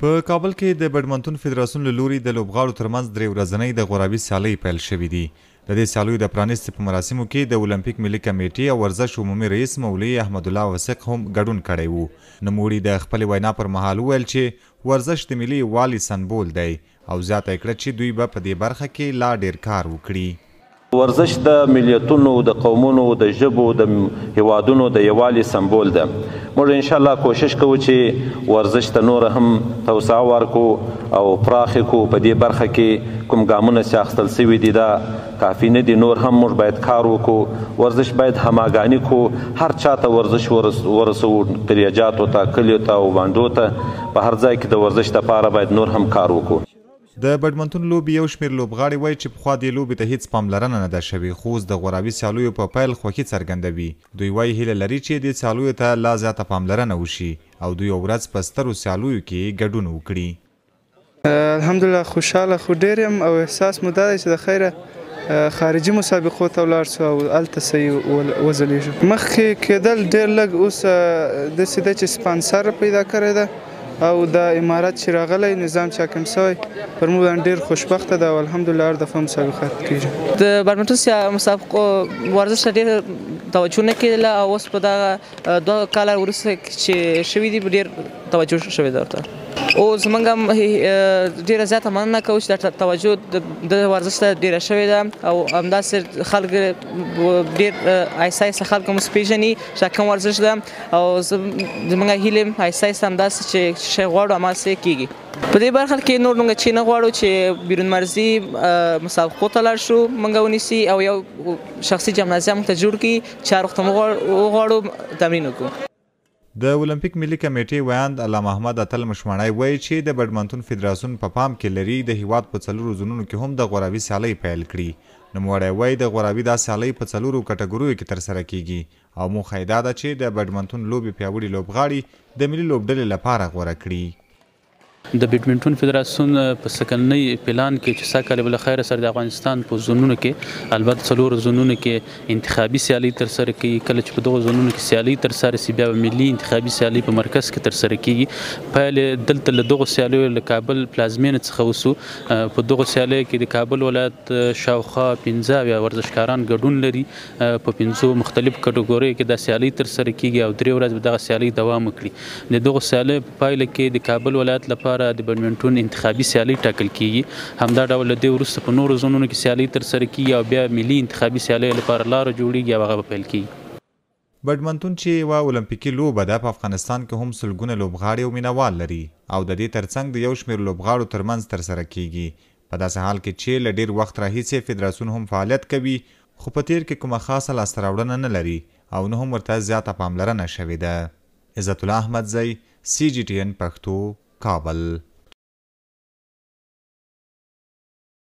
په کابل کې د بدمنټون فدراسیون له لوري د لوبغاړو ترمنځ درې ورځنۍ د غورابي سیالۍ پیل شوې دي. د دې سیالیو د پرانیستې په مراسمو کې د اولمپیک ملي کمیټې او ورزش عمومي رئیس مولوي احمد الله وثیق هم ګډون کړی و. نوموړي د خپلې وینا پر مهال وویل چې ورزش د ملي یووالي سمبول دی او زیاته کړه چې دوی به په دې برخه کې لا ډیر کار وکړي. ورزش د ملیتونو د قومونو د ژبو د هیوادونو د یووالي سمبول ده. موږ ان شاء الله کوشش کوو چې ورزش ته نور هم توسعه ورکړو او پراخ کړو. په دې برخه کې کوم ګامونه چې اخیستل سوي دي دا کافي نه دي، نور هم موږ باید کار وکړو. ورزش باید هماګاني کړو، هر چاته ورزش ورسو، قریجاتو ته، کلیو ته او بانډو ته، په هر ځای کې د ورزش لپاره باید نور هم کار وکړو. د بدمنټون لوبې یو شمېر لوبغاړي وایي چې پخوا دې لوبې ته هیڅ پاملرنه نه ده شوې، خو اوس د غورابي سیالیو په پیل خوښي څرګندوي. دوی وایي هیله لري چې دې سیالیو ته لا زیاته پاملرنه وشي او دوی یو ورځ په سترو سیالیو کې ګډون وکړي. الحمدلله خوشحاله خو ډېر یم او احساس مو دا دی چې د خیره خارجي مسابقو ته ولاړ سو او هلته صحیح وځلیږو. مخکې کېدل ډېر لږ، اوس داسې ده چې سپانسر پیدا کړی ده او د امارات چې راغلی نظام چې حاکم سوی پر موږ باندې ډېر خوشبخته ده او الحمدلله هر دفعه مسابقات کېږي. د بدمنټون مسابقو ورزش ته ډېر توجه نه کېدله او اوس په دغه 2 کاله وروسته چې شوي دي ډېر توجه شوې ده ورته. او زموږ هم ډېره زیاته مننه کوو چې د توجه د ورزش ته ډېره شوې ده او همداسې خلک ډېر آهسته آهسته خلک هم اوس پېژني چې کوم ورزش ده او زموږ هیلې هم آهسته آهسته همداسې چې شی غواړو هماسې کېږي. په دې برخه کې نور موږ چې نه غواړو چې بیرون مرزي مسابقو ته لاړ شو، موږ ونیسي او یو شخصي جمنازیم ته جوړ کړي چې هر وخت موږ وغواړو تمرین وکړو. د اولمپیک ملي کمیټې ویاند علامه احمد اتل مشمانی وایي چې د بدمنټون فدراسیون په پام کې لري د هیواد په 4 زونونو کې هم د غورابي سیالۍ پیل کړي. نوموړی وایي د غورابي دا سیالۍ په 4 کټګوریو کې ترسره کیږي او موخه یې دا ده چې د بدمنټون لوبې پیاوړي لوبغاړي د ملي لوبډلې لپاره غوره کړي. د بیډمنټون فدراسیون په سکلنۍ پلان کې چې سږ کال بل خیر سره د افغانستان په زونونو کې البته 4 زونونو کې انتخابي سیالي ترسره کوي. کله چې په دغه زونونو کې سیالي ترسره شي بیا ملي انتخابي سیالي په مرکز کې ترسره کیږي. پیل دلته له دغه سیالیو له کابل پلازمینه څخه وسو. په دغه سیالیو کې د کابل ولایت شاوخوا 15 ورزشکاران ګډون لري. په 15 مختلف کټګوریو کې د سیالي ترسره کیږي او 3 ورځې دغه سیالي دوام وکړي. د دغه سیالي په پایله کې د کابل ولایت لپاره د بدمنټون انتخابي سیالي ټاکل کیږي. همدا ډول د وروسته په نورو زونونو کې سیالي ترسره کیږي او بیا ملي انتخابي سیالي لپاره لاره جوړیږي او هغه پیل کیږي. بدمنټون چې یوه اولمپیکي لوبه ده په افغانستان کې هم سلګونه لوبغاړي او مینوال لري او د دې ترڅنګ د یو شمېر لوبغاړو ترمنځ ترسره کیږي. په داسې حال کې چې له ډېر وخت راهیسې فدراسیون هم فعالیت کوي خو په تیر کې کومه خاصه لاسته راوړنه نه لري او نه هم ورته زیاته پاملرنه شوې ده. عزت الله احمدزی CGTN پښتو، کابل.